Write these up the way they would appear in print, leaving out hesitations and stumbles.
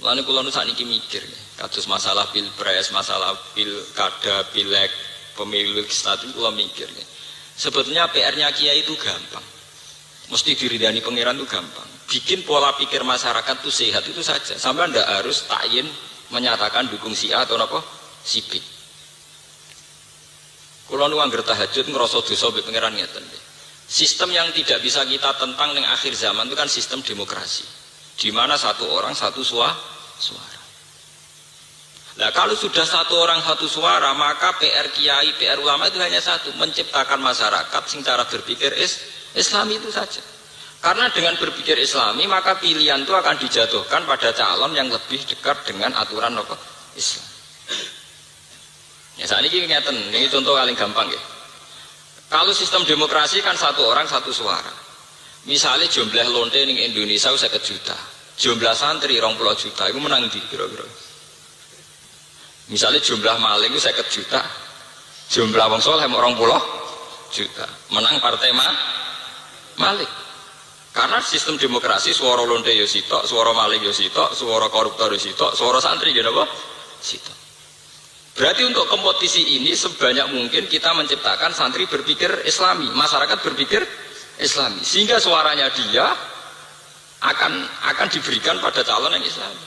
Lalu kula nu sakniki mikir, kados masalah pilpres, masalah pilkada, pileg, pemilu legislatif kula mikir. Sebetulnya PR-nya kiai itu gampang. Mesti diridani pangeran itu gampang. Bikin pola pikir masyarakat itu sehat itu saja. Sampai ndak harus takyin menyatakan dukung si A atau apa si B. Kula nu angger tahajud ngrasa dosa mbek pangeran ngeten. Sistem yang tidak bisa kita tentang ning akhir zaman itu kan sistem demokrasi. Di mana satu orang satu suara. Nah kalau sudah satu orang satu suara, maka PR kiai, PR ulama itu hanya satu, menciptakan masyarakat sing cara berpikir Islami itu saja. Karena dengan berpikir Islami, maka pilihan itu akan dijatuhkan pada calon yang lebih dekat dengan aturan Islam. Ya saat ini ngeten, ini contoh paling gampang ya. Kalau sistem demokrasi kan satu orang satu suara. Misalnya jumlah lonte di Indonesia 50 juta, jumlah santri 20 juta, itu menang di kira-kira. Misalnya jumlah maling itu 50 juta, jumlah wong soleh 20 juta, menang partai malik. Karena sistem demokrasi suara lonte yo sitok, suara maling yo sitok, suara koruptor yo sitok, suara santri yo apa? Sitok. Berarti untuk kompetisi ini sebanyak mungkin kita menciptakan santri berpikir Islami, masyarakat berpikir Islami, sehingga suaranya dia akan diberikan pada calon yang Islami.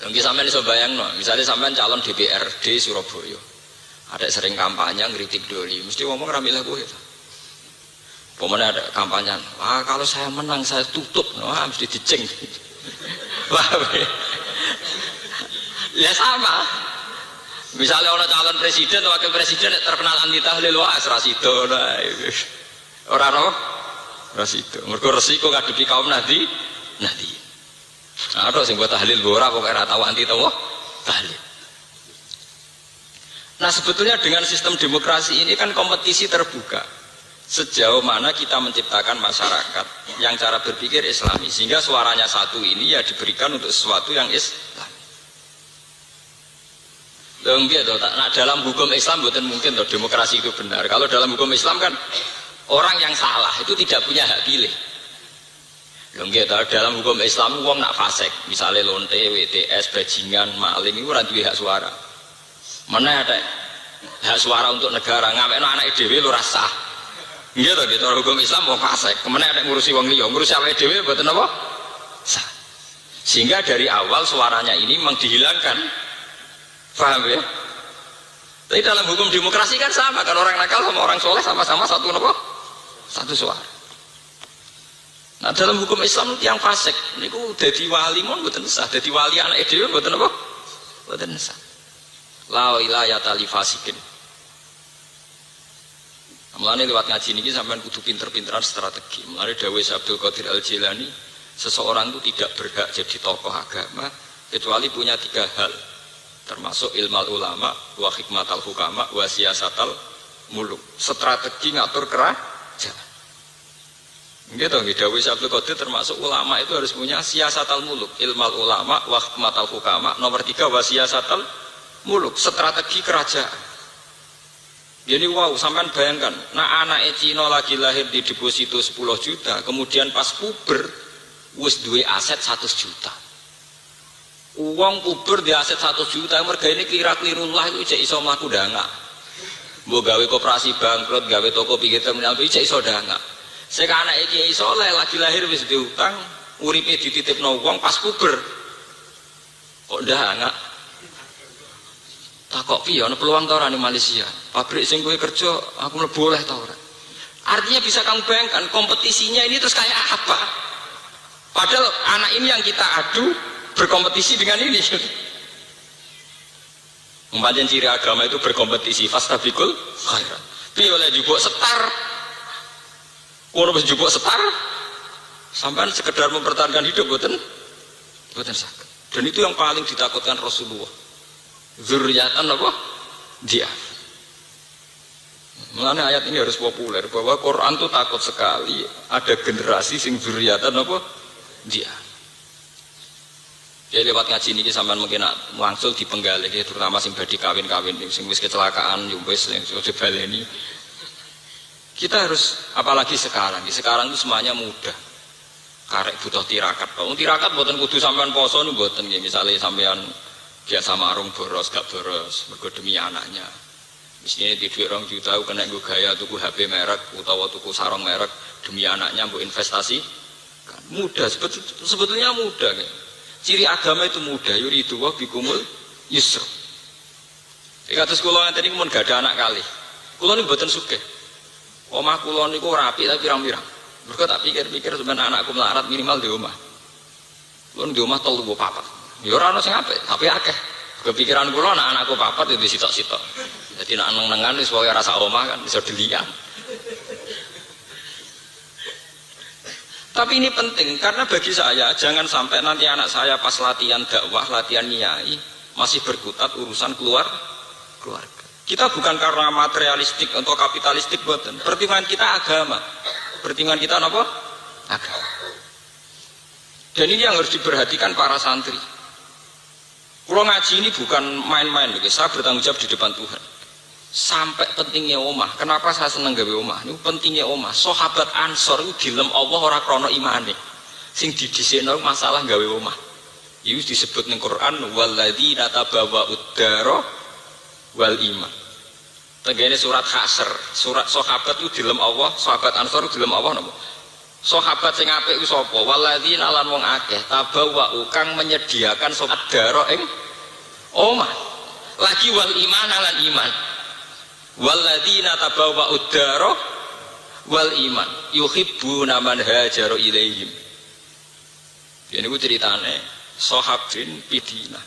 Mungkin sampean iso bayangno, misalnya sampean calon DPRD Surabaya, ada sering kampanye ngeritik doli, mesti ngomong ramilah gue. Pokoknya ada kampanye, wah kalau saya menang saya tutup, wah mesti diceng. Wah, ya sama. Misalnya orang calon presiden atau wakil presiden terkenal anti tahlil, wah serasido, orang apa? Resiko. Mergo resiko ngadepi kaum nanti. Ada sing buat tahlil ora kok ora tahu anti tahlil. Nah, sebetulnya dengan sistem demokrasi ini kan kompetisi terbuka. Sejauh mana kita menciptakan masyarakat yang cara berpikir Islami, sehingga suaranya satu ini ya diberikan untuk sesuatu yang Islam. Nah, dalam hukum Islam bukan mungkin toh demokrasi itu benar. Kalau dalam hukum Islam kan orang yang salah itu tidak punya hak pilih. Dalam hukum Islam wong nak fasik, misalnya lonte, WTS, bajingan, maling itu ora duwe hak suara. Mana ada hak suara untuk negara, ngawekno anak dhewe lu rasa. Nggih to, gitu hukum Islam wong fasik, kemana ada ngurusi wong liya, ngurusi awake dhewe mboten apa? Sah. Sehingga dari awal suaranya ini memang dihilangkan. Paham ya? Tapi dalam hukum demokrasi kan sama, kan orang nakal sama orang soleh sama-sama satu apa? Satu suara. Nah dalam hukum Islam yang fasik, ini ku jadi wali mon bukan sah, jadi wali anak dhewe bukan apa? Bukan sah. La ilayata li fasikin. Mulane lewat ngaji niki sampean kudu pinter-pinteran strategi. Mulane dawuh Abdul Qadir Al-Jilani, seseorang itu tidak berhak jadi tokoh agama kecuali punya 3 hal. Termasuk ilmal ulama, wa hikmatal hukama, wa siyasatal muluk. Strategi ngatur kerajaan. Gitu, dawuh Abdul Qadir termasuk ulama itu harus punya siyasatal muluk, ilmal ulama, wa hikmatal hukama. Nomor 3 wa siyasatal muluk, strategi kerajaan. Jadi wow, sampean bayangkan, nah anak Cina lagi lahir di deposito 10 juta, kemudian pas puber wis duwe aset 100 juta. Uang puber di aset 100 juta, merga ini kira-kira lah itu cek iso mlaku dangak. Mbok gawe koperasi bangkrut, gawe toko pinggir terminal itu cek iso dangak. Sing anak iki iso lagi lahir wis diutang, uripe dititipno wong pas puber. Kok dangak? Takok piye ana peluang ta ora ning Malaysia? Pabrik sing kowe kerja aku mlebu oleh ta ora? Artinya bisa kamu bayangkan kompetisinya ini terus kayak apa? Padahal anak ini yang kita adu berkompetisi dengan ini. Umpamanya ciri agama itu berkompetisi, fastabiqul khairat. Piye oleh jupuk setar? Ono wis jupuk setar? Sampean sekedar mempertahankan hidup boten saged. Dan itu yang paling ditakutkan Rasulullah. Zurriyatan apa? Dia. Mulanya ayat ini harus populer bahwa Quran itu takut sekali ada generasi sing zurriyatan apa? Dia. Jadi lewat ngaji ini sampean mungkin langsung dipenggali, terutama sing badhe kawin-kawin, sing wis kecelakaan, wis sing sudah baleni. Kita harus, apalagi sekarang itu semuanya mudah. arek butuh tirakat. Wong tirakat mboten kudu sampean poso niku mboten nggih. Misale sampean biasa marung boros gak boros mergo demi anaknya. Misalnya di duit 2 juta kena gue gaya tuku HP merek utawa tuku sarung merek demi anaknya bu investasi kan mudah sebetulnya mudah kan? Ciri agama itu mudah yuridu wa bikumul yusra. Kados kula ngeten iki mun gak ada anak kali kula niku mboten sugih omah kula niku rapi tapi pirang-pirang mergo tak pikir-pikir sampeyan anakku melarat minimal di omah kula di omah 3 4 ya ora ono sing apik tapi akeh kepikiran kula anak-anakku 4 itu sitok-sitok. Jadi nak neng-nengan wis pokoke rasa omah kan bisa delian. Tapi ini penting karena bagi saya jangan sampai nanti anak saya pas latihan dakwah, latihan nyai masih berkutat urusan keluarga. Kita bukan karena materialistik atau kapitalistik boten. Pertimbangan kita agama. Pertimbangan kita apa? Agama. Dan ini yang harus diperhatikan para santri. Kalau ngaji ini bukan main-main, saya bertanggung jawab di depan Tuhan. Sampai pentingnya omah. Kenapa saya seneng gawe omah? Ini pentingnya omah. Sahabat Ansor itu dilem Allah ora krana imane. Sing didhisikno masalah gawe omah. Itu disebut ning Quran walladzina tabawwa'ud dara wal iman. Tenggene surat Hasr, surat sahabat itu dilem Allah, sahabat Ansor itu dilem Allah napa? Sahabat sing apik ku sapa? Walladzina lan wong akeh tabawwa'u kang menyediakan sahabat dara ing omah. Lagi wal iman lan iman. Walladzina tabawwa'ud dara wal iman yuhibbuna man hajara ilaihim. Ya niku ceritane sahabin Pidina.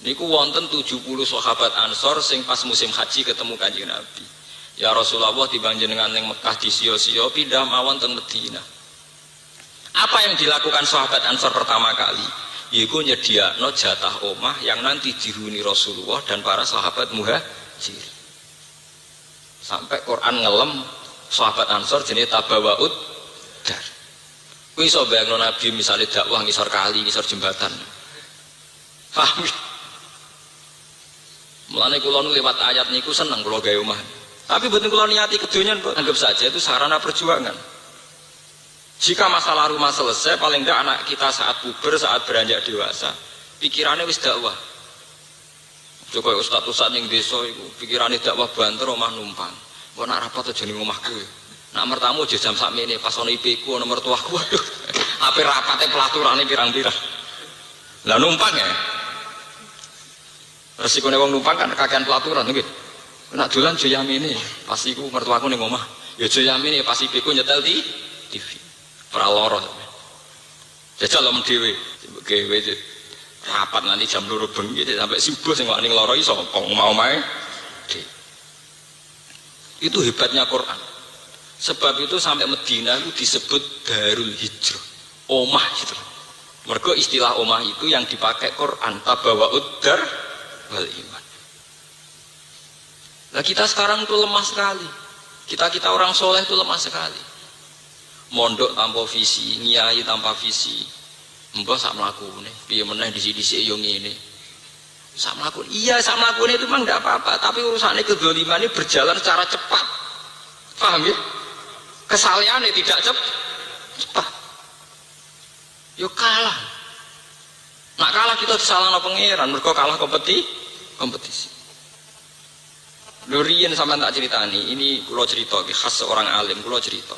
Niku wonten 70 sahabat Ansor sing pas musim haji ketemu Kanjeng Nabi. Ya Rasulullah timbang jenengan ning Mekah disio-sio pindah mawon teng Madinah. Apa yang dilakukan sahabat Ansor pertama kali? Yaiku nyediakno jatah omah yang nanti dihuni Rasulullah dan para sahabat muhajir. Sampai Quran ngelem sahabat Ansor jenis tabawa'ud dar. Kuwi iso bayangno Nabi misalnya dakwah ngisor kali, ngisor jembatan. Paham? Mulane kula lewat ayat niku seneng kula gawe omah. Tapi mboten kula niati kedonyan, anggap saja itu sarana perjuangan. Jika masalah rumah selesai, paling tidak anak kita saat puber, saat beranjak dewasa, pikirannya wis dakwah. Coba ustaz-ustaz ning desa iku pikirane dakwah banter omah numpang. Kok nak rapat aja ning omahku. Nak mertamu aja jam sakmene pas ono IP-ku ono mertuaku. Waduh. Ape rapate pelaturane pirang-pirang. Lah numpang ya. Resikone wong numpang kan kakean pelaturan nggih. Nak dolan aja yamine pas iku mertuaku ning omah. Ya aja yamine pas IP-ku nyetel di TV. Ora lara. Jajal om dhewe. Gawe rapat nanti jam 2 bengi sampai subuh sing wani lara iso omahe. Itu hebatnya Quran. Sebab itu sampai Madinah itu disebut Darul Hijrah. Omah itu. Mergo istilah omah itu yang dipakai Quran tabawa'ud dar wal iman. Nah kita sekarang itu lemah sekali. Kita orang soleh itu lemah sekali. Mondok tanpa visi, nyai tanpa visi. Mbah sak mlakune, piye meneh disi-disi yo ngene. Sak mlakune. Iya, sak mlakune itu memang enggak apa-apa, tapi urusannya kedzaliman ini berjalan secara cepat. Paham ya? Kesalehannya tidak cepat. Yo kalah. Nak kalah kita disalahno pangeran, mergo kalah kompetisi. Lho riyen sampean tak ceritani, ini kula cerita iki khas seorang alim, kula cerita.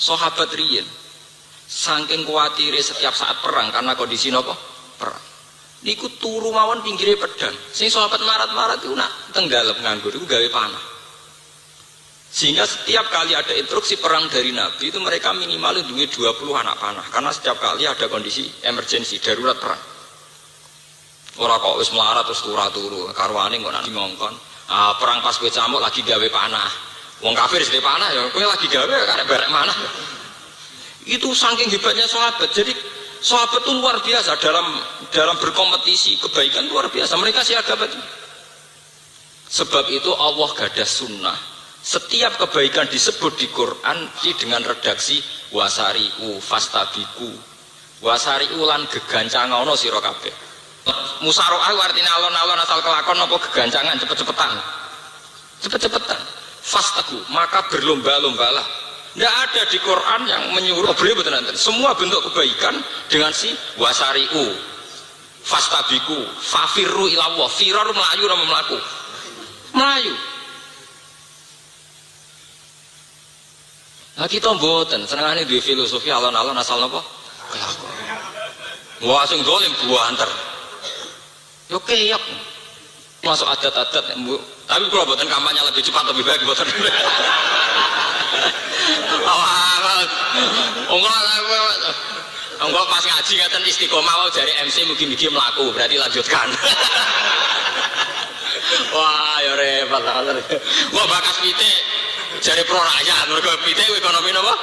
Sahabat riyen saking kuatire setiap saat perang karena kondisi nopo perang niku turu mawon pinggire pedang sing sahabat marat-marat itu nak tenggalep nganggur itu gawe panah sehingga setiap kali ada instruksi perang dari Nabi itu mereka minimal duwe 20 anak panah karena setiap kali ada kondisi emergensi darurat perang ora kok wis melarat terus turu karwane kok nanti ngongkon perang pas kowe camuk lagi gawe panah wong kafir wis panah ya kowe lagi gawe karek barek manah. Itu saking hebatnya sahabat. Jadi sahabat itu luar biasa dalam berkompetisi kebaikan luar biasa. Mereka siaga betul. Sebab itu Allah gadah sunnah. Setiap kebaikan disebut di Quran dengan redaksi wasari'u fastabiku. Wasari'u lan gegancangono sira kabeh. Musara'ah artinya alon-alon asal kelakon apa gegancangan cepet-cepetan. Cepet-cepetan. Fastaku maka berlomba-lombalah. Tidak ada di Quran yang menyuruh beliau betul nanti. Semua bentuk kebaikan dengan si wasari'u, fastabiku, fafirru ilallah, firar melayu nama melaku, melayu. Nah kita mboten, senengane duwe filosofi alon-alon asal napa? Kelakuan. Wah sing dolim buah antar. Yo keyok. Masuk adat-adat, tapi kalau mboten kampanye lebih cepat lebih baik mboten. Enggak pas ngaji ngeten istiqomah wae jare MC mugi-mugi mlaku berarti lanjutkan. Wah ya repot lah. Wah bakas pitik jare pro rakyat mergo pitik ekonomi napa?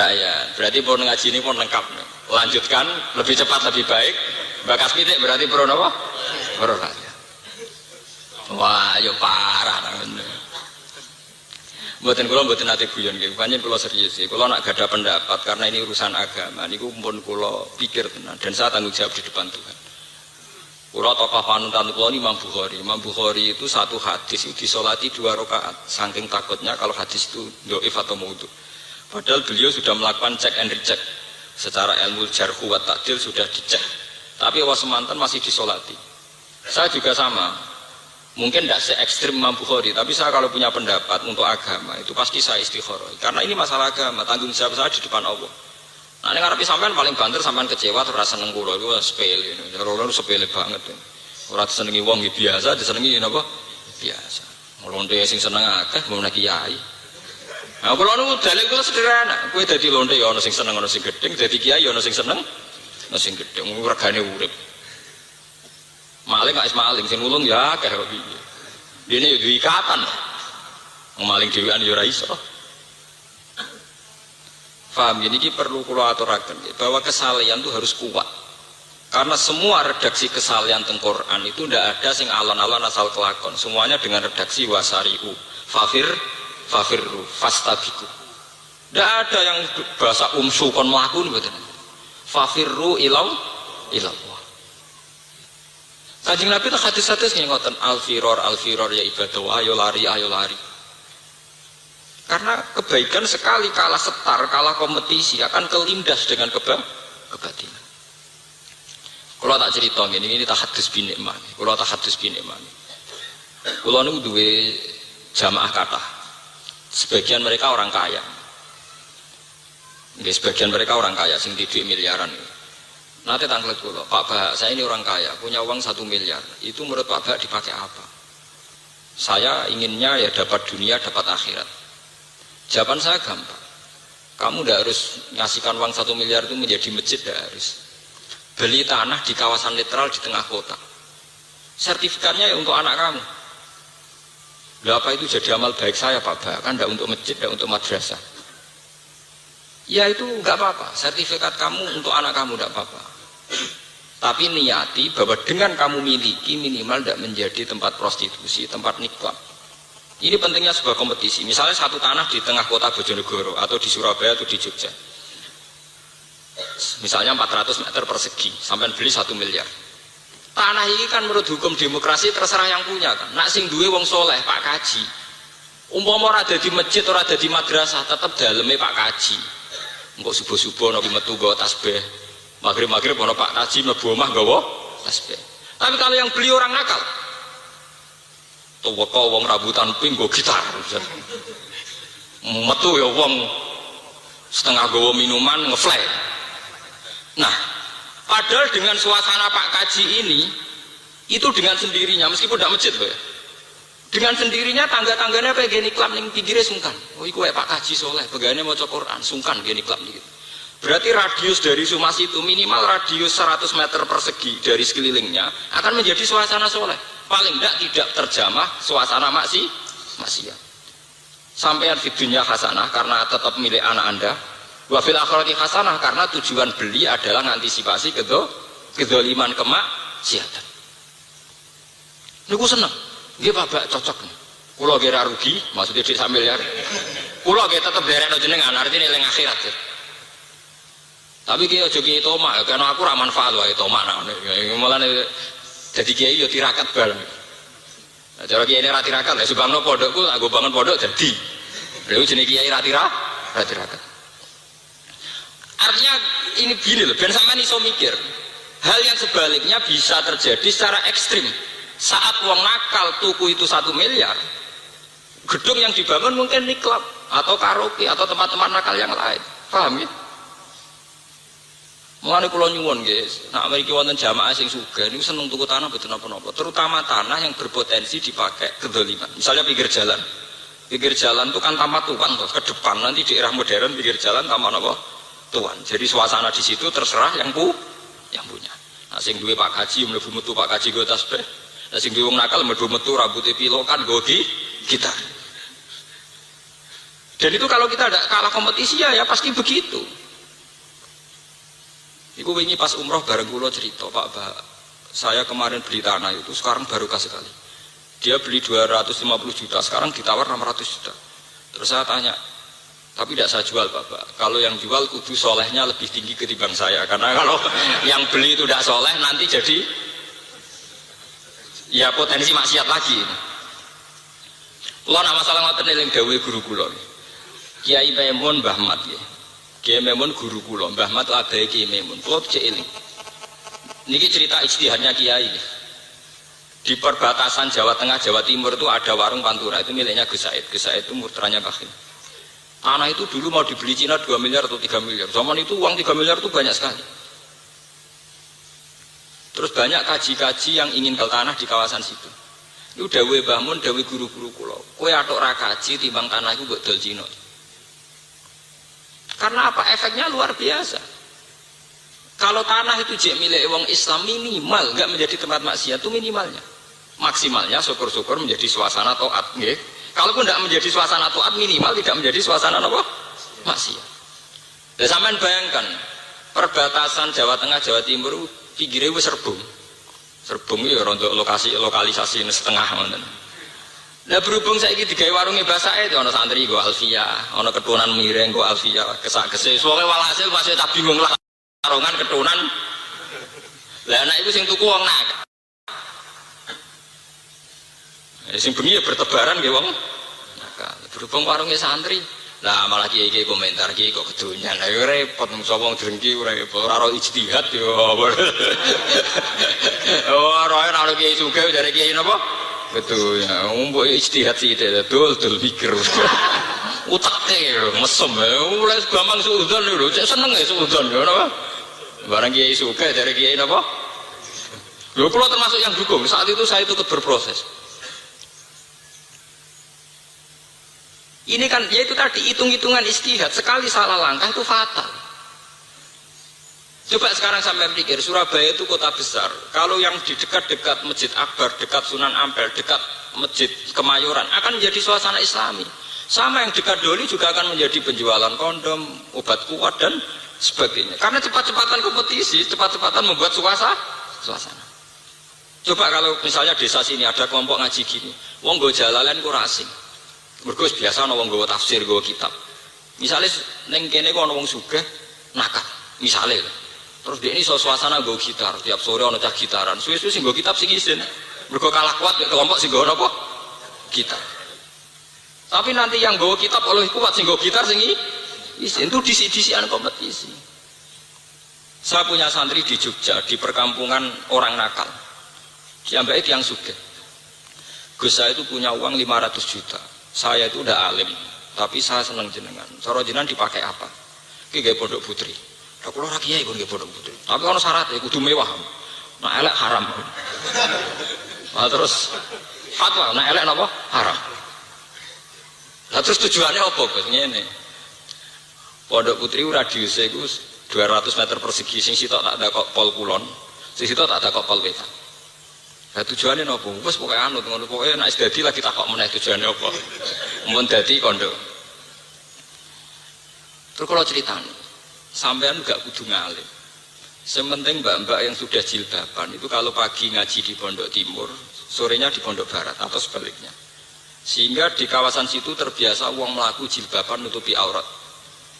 Rakyat. Berarti pun ngaji ini pun lengkap. Lanjutkan lebih cepat lebih baik. Bakas pitik berarti pro napa? Pro rakyat. Wah ya parah tenan. Mboten kula mboten nate guyon nggih, pancen kula serius nggih. Kula nak gadah pendapat karena ini urusan agama niku pun kula pikir tenan dan saya tanggung jawab di depan Tuhan. Kula tokoh panutan kula ini Imam Bukhari. Imam Bukhari itu satu hadis itu disolati 2 rakaat saking takutnya kalau hadis itu dhaif atau maudhu. Padahal beliau sudah melakukan cek and recheck. Secara ilmu jarhu wa ta'dil sudah dicek. Tapi awas semanten masih disolati. Saya juga sama. Mungkin tidak se-ekstrim Imam Bukhari, tapi saya kalau punya pendapat untuk agama itu pasti saya istikharah. Karena ini masalah agama, tanggung jawab saya di depan Allah. Nah, ini ngarepe sampean paling banter sampean kecewa terus rasa seneng kula iku sepele. Ora sepele banget. Ora disenengi wong biasa, disenengi napa? Biasa. Lonte sing seneng akeh mau nek kiai. Nah, kula niku dalil kula sederhana. Kowe dadi lonte ya ana sing seneng ana sing gedeng, dadi kiai ya ana sing seneng ana sing gedeng. Regane urip. Maling gak maling, sing nulung ya akeh kok piye. Dene yo duwe ikatan. Maling dhewean yo ora iso. Paham ini perlu kula aturaken bahwa kesalehan itu harus kuat. Karena semua redaksi kesalehan teng Quran itu ndak ada sing alon-alon asal kelakon. Semuanya dengan redaksi wasari'u, fafirru, fastabiku. Ndak ada yang bahasa kon mlaku mboten. Fafirru ilallah. Kanjeng Nabi itu hadis-hadis yang ngoten al-firor ya ibadah ayo lari. Karena kebaikan sekali kalah setar, kalah kompetisi akan kelindas dengan kebatilan. Kalau tak cerita ini tak hadis bin Iman. Kalau tak hadis bin Iman. Kalau niku duwe jamaah kathah. Sebagian mereka orang kaya. Nggih sebagian mereka orang kaya sing duwe miliaran. Nanti tanglet kula, Pak Bah, saya ini orang kaya, punya uang 1 miliar. Itu menurut Pak Bah dipakai apa? Saya inginnya ya dapat dunia, dapat akhirat. Jawaban saya gampang. Kamu tidak harus ngasihkan uang 1 miliar itu menjadi masjid, tidak harus. Beli tanah di kawasan netral di tengah kota. Sertifikatnya ya untuk anak kamu. Berapa itu jadi amal baik saya Pak Bah? Kan tidak untuk masjid, tidak untuk madrasah. Ya itu nggak apa-apa. Sertifikat kamu untuk anak kamu tidak apa-apa. Tapi niati bahwa dengan kamu miliki minimal tidak menjadi tempat prostitusi, tempat nikah. Ini pentingnya sebuah kompetisi. Misalnya satu tanah di tengah kota Bojonegoro atau di Surabaya atau di Jogja. Misalnya 400 meter persegi, sampai beli 1 miliar. Tanah ini kan menurut hukum demokrasi terserah yang punya kan. Nak sing duwe wong soleh Pak Kaji. Umpama ora ada di masjid, ora ada di madrasah, tetap dalamnya Pak Kaji. Engkau subuh-subuh nabi metu gawa tasbih. Maghrib ono Pak Kaji mlebu omah gawa tasbih. Tapi kalau yang beli orang nakal, tuweka wong rambutan pink go gitar. Metu ya wong setengah gawa minuman ngefly. Nah, padahal dengan suasana Pak Kaji ini itu dengan sendirinya meskipun tidak masjid ya. Dengan sendirinya tangga-tangganya kayak gini klap ning pinggire sungkan. Oh iku Pak Kaji soleh, pegane maca Quran, sungkan gini klap gitu. Berarti radius dari Sumas itu minimal radius 100 meter persegi dari sekelilingnya akan menjadi suasana soleh. Paling tidak terjamah suasana maksiat. Sampean di dunia hasanah karena tetap milik anak anda. Wa fil akhirati hasanah karena tujuan beli adalah mengantisipasi kedzaliman kemaksiatan. Niku seneng. Nggih Pak cocok. Kula kira rugi, maksudnya dik 1 miliar. Kula nggih tetep derekno jenengan, artine eling akhirat. Tapi kiai aja kiai tomak, karena aku ra manfaat wae tomak nak. Mulane dadi kiai yo tirakat bal. Cara kiai ini ra tirakat, lha subangno pondokku tak go bangun pondok dadi. Lha jenenge kiai ra tirakat. Artinya ini gini loh, ben sampean iso mikir. Hal yang sebaliknya bisa terjadi secara ekstrim. Saat wong nakal tuku itu 1 miliar, gedung yang dibangun mungkin niklab atau karaoke atau tempat-tempat nakal yang lain. Paham ya? Mulane kula nyuwun guys, nek mriki wonten jamaah sing sugih niku seneng tuku tanah mboten napa-napa, terutama tanah yang berpotensi dipakai kedzaliman. Misalnya pinggir jalan. Pinggir jalan itu kan taman tuan toh, ke depan nanti di era modern pinggir jalan taman apa? Tuan. Jadi suasana di situ terserah yang punya. Nah sing duwe Pak Kaji mlebu metu Pak Kaji go tasbih. Nah sing duwe wong nakal mlebu metu rambutnya pilokan go gitar. Dan itu kalau kita ada kalah kompetisi ya pasti begitu. Iku wingi pas umroh bareng kula cerita, Pak saya kemarin beli tanah itu sekarang barokah sekali. Dia beli 250 juta, sekarang ditawar 600 juta. Terus saya tanya, tapi tidak saya jual Bapak. Kalau yang jual kudu solehnya lebih tinggi ketimbang saya. Karena kalau yang beli itu tidak soleh nanti jadi ya potensi maksiat lagi. Kula nak masalah ngoten eling dawuhe guru kula. Kiai Maimun Mbah Mat ya. Kiai Maimun guru kula, Mbah Mat abahe Kiai Maimun. Kula cek eling. Niki cerita ijtihadnya Kiai. Di perbatasan Jawa Tengah, Jawa Timur itu ada warung Pantura, itu miliknya Gus Said. Gus Said itu murtranya Bakhil. Tanah itu dulu mau dibeli Cina 2 miliar atau 3 miliar. Zaman itu uang 3 miliar itu banyak sekali. Terus banyak kaji-kaji yang ingin beli tanah di kawasan situ. Itu dawuhe Mbah Mun, dawuhe guru-guru kula. Kowe atok ra kaji timbang tanah iku mbok dol Cina. Karena apa? Efeknya luar biasa. Kalau tanah itu jek milik wong Islam minimal enggak menjadi tempat maksiat itu minimalnya. Maksimalnya syukur-syukur menjadi suasana taat nggih. Kalaupun tidak menjadi suasana taat minimal tidak menjadi suasana apa? Maksiat. Dan sampean bayangkan perbatasan Jawa Tengah Jawa Timur pinggire wis serbung. Serbung ya rontok lokalisasi setengah ngoten. Lah berhubung saiki digawe warunge basake ana santri nggo Alfia, ana ketunan mireng nggo Alfia, kesak-kesek. Soale walhasil pas tak bingung lah karongan ketunan. Lah anak itu sing tuku wong nakal. Sing bengi ya bertebaran nggih wong nakal. Berhubung warunge santri, lah malah kiai-kiai komentar kiai kok kedonyan. Lah yo repot sapa wong drengki ora ora ijtihad yo. Oh, ora ana kiai sugih jare kiai napa? Betul ya, mbok ijtihad sih dol pikir. Utake mesem, mulai gampang suudzon lho, cek seneng ya suudzon yo napa? Barang kiai sugih jare kiai napa? Lho kula termasuk yang dukung. Saat itu saya ikut berproses. Ini kan ya itu tadi hitung-hitungan istihad, sekali salah langkah itu fatal. Coba sekarang sampai pikir, Surabaya itu kota besar. Kalau yang di dekat-dekat Masjid Akbar, dekat Sunan Ampel, dekat Masjid Kemayoran akan menjadi suasana Islami. Sama yang dekat Doli juga akan menjadi penjualan kondom, obat kuat dan sebagainya. Karena cepat-cepatan kompetisi, cepat-cepatan membuat suasana. Coba kalau misalnya desa sini ada kelompok ngaji gini, wong go jalalan ku asing. Mergo biasa ana wong nggawa tafsir, nggawa kitab. Misale ning kene ku ana wong sugih nakal, misale. Terus dia ini suasana nggawa gitar, tiap sore ana cah gitaran. Suwe-suwe sing nggawa kitab sing isin. Mergo kalah kuat mek kelompok sing nggawa apa? Gitar. Tapi nanti yang nggawa kitab oleh kuat sing nggawa gitar sing isin. Itu disi-disian kompetisi. Saya punya santri di Jogja, di perkampungan orang nakal. Diambil yang sugih. Gus saya itu punya uang 500 juta. Saya itu udah alim, tapi saya seneng jenengan. Cara jenengan dipakai apa? Ki gawe pondok putri. Lah kula ora kiai kon gawe pondok putri. Tapi ana syaratnya kudu mewah. Nah elek haram. Nah terus fatwa, nah elek napa? Haram. Lah terus tujuannya apa, Gus? Ngene. Pondok putri radiusnya iku 200 meter persegi, sing sitok tak ada kok pol kulon, sing sitok tak ada kok pol wetan. Nah tujuannya apa? Wes pokoknya anut, pokoknya nak dadi lagi tak kok meneh tujuannya apa? Mun dadi kondo. Terus kalau ceritanya, sampean gak kudu ngalim. Sementing mbak-mbak yang sudah jilbaban itu kalau pagi ngaji di Pondok Timur, sorenya di Pondok Barat atau sebaliknya. Sehingga di kawasan situ terbiasa uang melaku jilbaban nutupi aurat.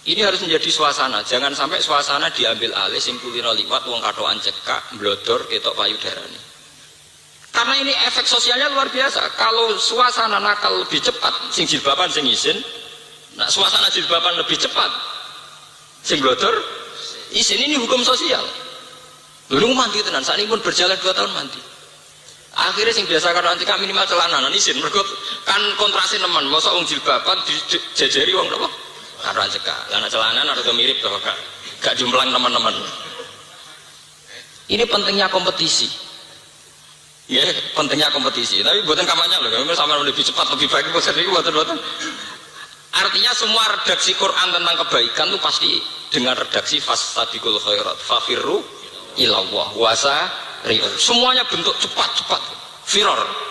Ini harus menjadi suasana. Jangan sampai suasana diambil alih sing kulino liwat wong katokan cekak, blodor ketok payudarane. Karena ini efek sosialnya luar biasa. Kalau suasana nakal lebih cepat, sing jilbaban sing izin, Nak suasana jilbaban lebih cepat. Sing glodor isin ini hukum sosial. Dulu mandi tenan, saat ini pun berjalan 2 tahun mandi. Akhirnya sing biasa karo antika minimal celana isin mergo kan kontrasin teman, mosok wong jilbaban dijejeri wong apa? Karo antika. Lah nek celana rada mirip to gak jumplang teman-teman. Ini pentingnya kompetisi. Ya, pentingnya kompetisi. Tapi buatan kampanye loh, kalau sama lebih cepat, lebih baik, buatan. Artinya semua redaksi Quran tentang kebaikan itu pasti dengan redaksi fastabiqul khairat, fafirru ilallah, wasa ri'u. Semuanya bentuk cepat-cepat, firor.